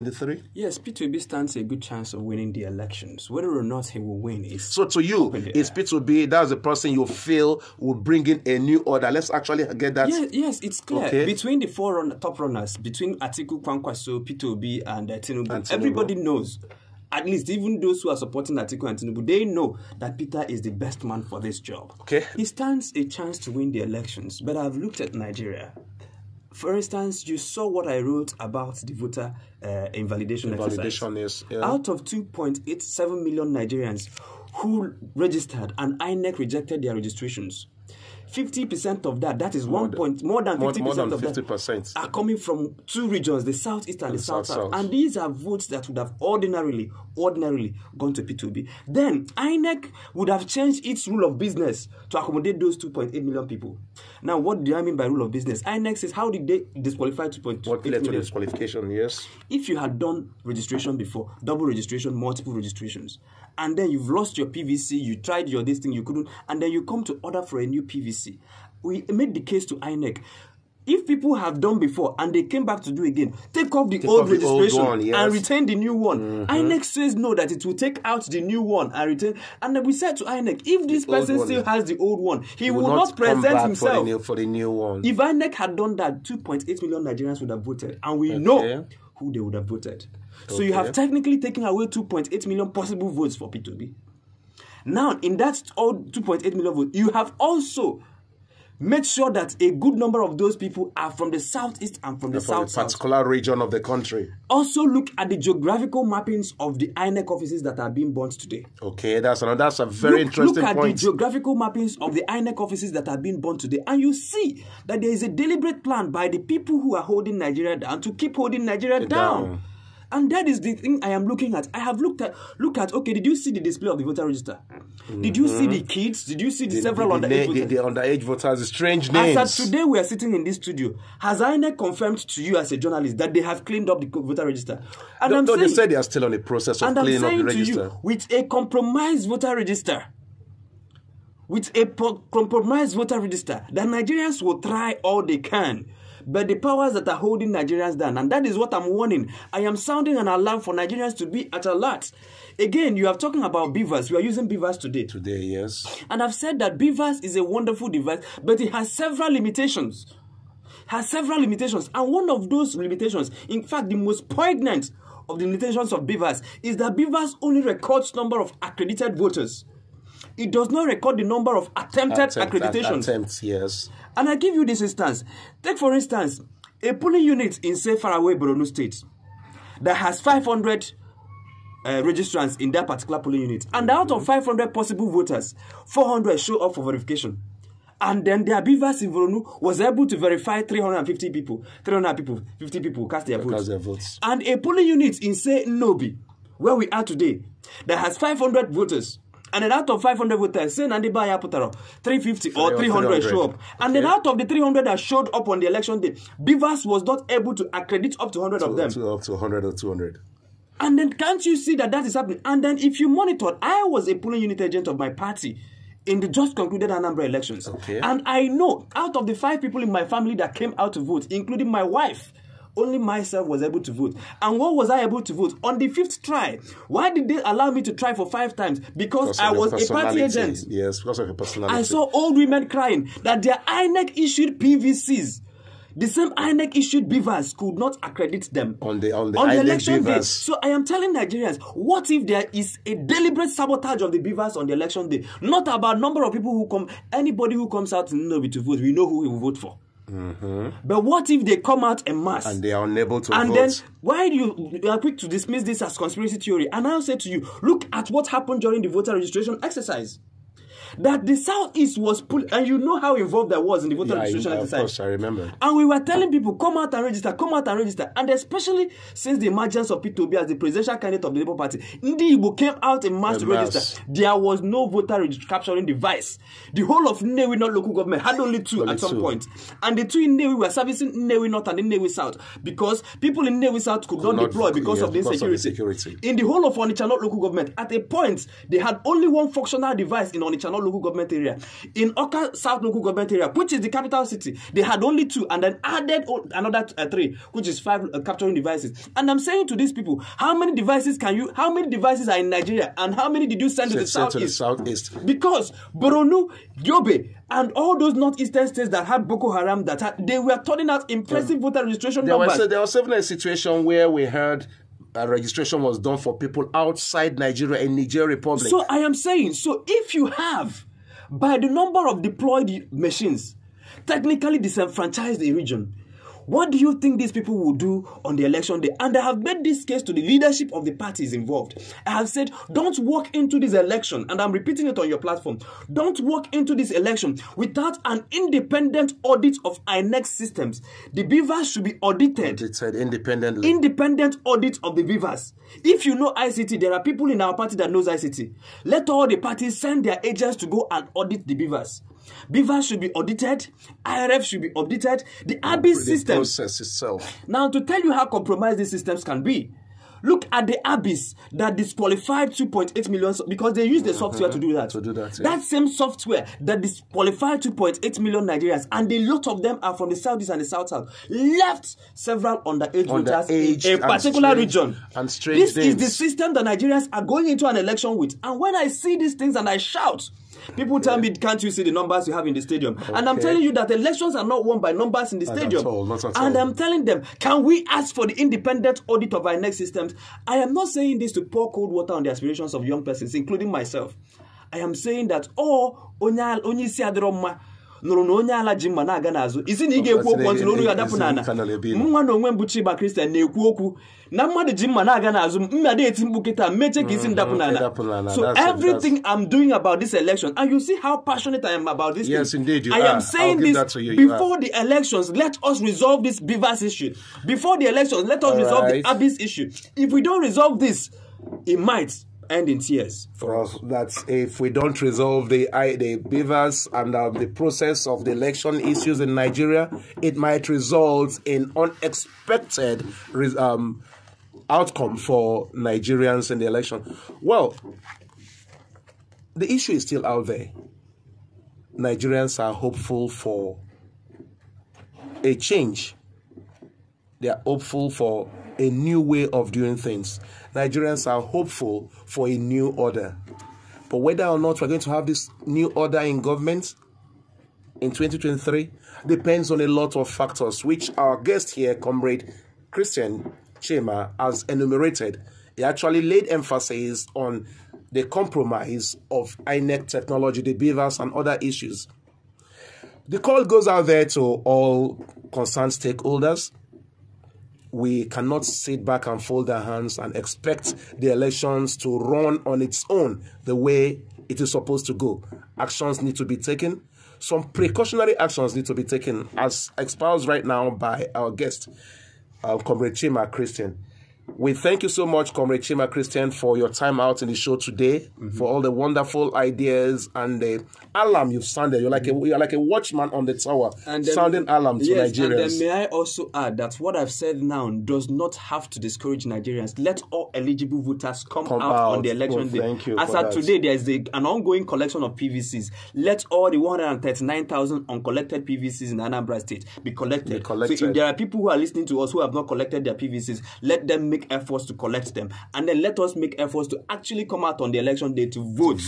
The three? Yes, P2B stands a good chance of winning the elections. Whether or not he will win is... So to you, is P2B, that's the person you feel will bring in a new order? Let's actually get that. Yes, it's clear. Okay. Between the top runners, between Atiku, Kwankwaso, P2B, and Tinubu, everybody knows. At least even those who are supporting Atiku and Tinubu, they know that Peter is the best man for this job. Okay. He stands a chance to win the elections. But I've looked at Nigeria. For instance, you saw what I wrote about the voter invalidation exercise. Out of 2.87 million Nigerians who registered and INEC rejected their registrations, 50% of that is more than 50% of that are coming from two regions, the southeast and the south. And these are votes that would have ordinarily gone to P2B. Then INEC would have changed its rule of business to accommodate those 2.8 million people. Now, what do I mean by rule of business? INEC says, how did they disqualify 2.8 What led to disqualification, yes? If you had done registration before, double registration, multiple registrations, and then you've lost your PVC, you tried your this thing, you couldn't, and then you come to order for a new PVC. We made the case to INEC. If people have done before and they came back to do again, take off the old registration and retain the new one. INEC says no, that it will take out the new one and retain. And then we said to INEC, if this person still has the old one, he will not present himself for the new one. If INEC had done that, 2.8 million Nigerians would have voted, and we know who they would have voted. So you have technically taken away 2.8 million possible votes for P2B. Now, in that all 2.8 million votes, you have also made sure that a good number of those people are from the southeast and from the south. Particular region of the country. Also look at the geographical mappings of the INEC offices that are being burnt today. Okay, that's a very interesting point. Look at the geographical mappings of the INEC offices that are being burnt today, and you see that there is a deliberate plan by the people who are holding Nigeria down to keep holding Nigeria down. And that is the thing I am looking at. I have looked at, okay, did you see the display of the voter register? Did you see the kids? Did you see the several underage voters? The underage voters, the strange names. As at today, we are sitting in this studio. Has INEC confirmed to you as a journalist that they have cleaned up the voter register? And they said they are still on the process of cleaning up the register. To you, with a compromised voter register, the Nigerians will try all they can. But the powers that are holding Nigerians down, and that is what I'm warning. I am sounding an alarm for Nigerians to be at alert. Again, you are talking about beavers. We are using beavers today. Today, yes. And I've said that beavers is a wonderful device, but it has several limitations. And one of those limitations, in fact, the most poignant of the limitations of beavers, is that beavers only records number of accredited voters. It does not record the number of attempted accreditations. Attempts, yes. And I give you this instance. Take, for instance, a polling unit in, say, faraway Borno State that has 500 registrants in that particular polling unit. And out of 500 possible voters, 400 show up for verification. And then their beavers in Borno was able to verify 350 people. 50 people cast their votes. And a polling unit in, say, Nobi, where we are today, that has 500 voters. And then out of 500 voters, say Nandibaya Putaro, 350 or 300 show up. And then out of the 300 that showed up on the election day, Beavers was not able to accredit up to 100 of them. Up to 100 or 200. And then can't you see that is happening? And then if you monitor, I was a polling unit agent of my party in the just concluded Anambra elections. Okay. And I know out of the 5 people in my family that came out to vote, including my wife, only myself was able to vote. And what was I able to vote? On the 5th try. Why did they allow me to try for 5 times? Because I was a party agent. Yes, because of your personality. I saw old women crying that their INEC issued PVCs. The same INEC issued beavers could not accredit them on the election day. beavers. So I am telling Nigerians, what if there is a deliberate sabotage of the beavers on the election day? Not about number of people who come. Anybody who comes out in Nobi to vote, we know who we will vote for. But what if they come out en masse and they are unable to vote? And then why you are quick to dismiss this as conspiracy theory? And I'll say to you, look at what happened during the voter registration exercise. That the Southeast was pulled, and you know how involved I was in the voter registration exercise. Of course, I remember. And we were telling people, come out and register. And especially since the emergence of P2B as the presidential candidate of the Labour Party, Ndi Igbo came out in mass to register. There was no voter capturing device. The whole of Nnewi North local government had only 2 at some point. And the 2 in Nnewi were servicing Nnewi North and Nnewi South because people in Nnewi South could not deploy because of the insecurity. In the whole of Onitsha North local government, at a point, they had only 1 functional device in Onitsha North local government area. In Oka South local government area, which is the capital city, they had only 2 and then added another 3, which is 5 capturing devices. And I'm saying to these people, how many devices are in Nigeria and how many did you send to the southeast? Because Borno, Yobe, and all those northeastern states that had Boko Haram, they were turning out impressive voter registration numbers. There was even a situation where we heard registration was done for people outside Nigeria in Niger Republic. So I am saying, so if you have, by the number of deployed machines, technically disenfranchised the region, what do you think these people will do on the election day? And I have made this case to the leadership of the parties involved. I have said, don't walk into this election, and I'm repeating it on your platform, don't walk into this election without an independent audit of INEC systems. The beavers should be audited. Independently. Independent audit of the beavers. If you know ICT, there are people in our party that knows ICT. Let all the parties send their agents to go and audit the beavers. Beavers should be audited, IRF should be audited, the Abyss system. Process itself. Now, to tell you how compromised these systems can be, look at the Abyss that disqualified 2.8 million, because they use the software to do that. That same software that disqualified 2.8 million Nigerians, and a lot of them are from the southeast and the south, left several underage voters in a particular region. And strange this names. is the system that Nigerians are going into an election with. And when I see these things and I shout, people tell me, can't you see the numbers you have in the stadium? And I'm telling you that elections are not won by numbers in the stadium. Not at all. And I'm telling them, can we ask for the independent audit of our next systems? I am not saying this to pour cold water on the aspirations of young persons, including myself. I am saying that, onye si adroma, nụrụ na onye ala ji mma na-aga n'azụ isi na ị ga-ekwu okwu ntị n'olu ya dapụ n'ana nwa na onwe mbụchi Igba Christian na-ekwu okwu na mmadụ ji mma na-aga n'azụ mmadu eti mkpu kịta meche ka isi ndapụ n'ana. So everything I'm doing about this election, and you see how passionate I am about this yes, thing. Indeed, you I are. am saying this before the elections, let us resolve this beavers issue. Before the elections, let us resolve the Abyss issue. If we don't resolve this, it might end in tears. For us, that's if we don't resolve the beavers and the process of the election issues in Nigeria, it might result in unexpected outcome for Nigerians in the election. Well, the issue is still out there. Nigerians are hopeful for a change. They are hopeful for a new way of doing things. Nigerians are hopeful for a new order. But whether or not we're going to have this new order in government in 2023 depends on a lot of factors, which our guest here, Comrade Christian Chema, has enumerated. He actually laid emphasis on the compromise of INEC technology, the beavers, and other issues. The call goes out there to all concerned stakeholders. We cannot sit back and fold our hands and expect the elections to run on its own the way it is supposed to go. Actions need to be taken. Some precautionary actions need to be taken, as espoused right now by our guest, Comrade Chema Christian. We thank you so much, Comrade Chema Christian, for your time out in the show today, for all the wonderful ideas and the alarm you've sounded. You're like a watchman on the tower, and then, sounding alarm to Nigerians. And then may I also add that what I've said now does not have to discourage Nigerians. Let all eligible voters come out on the election day. Thank you. As of today, there is an ongoing collection of PVCs. Let all the 139,000 uncollected PVCs in Anambra State be collected. So if there are people who are listening to us who have not collected their PVCs, let them make efforts to collect them, and then let us make efforts to actually come out on the election day to vote.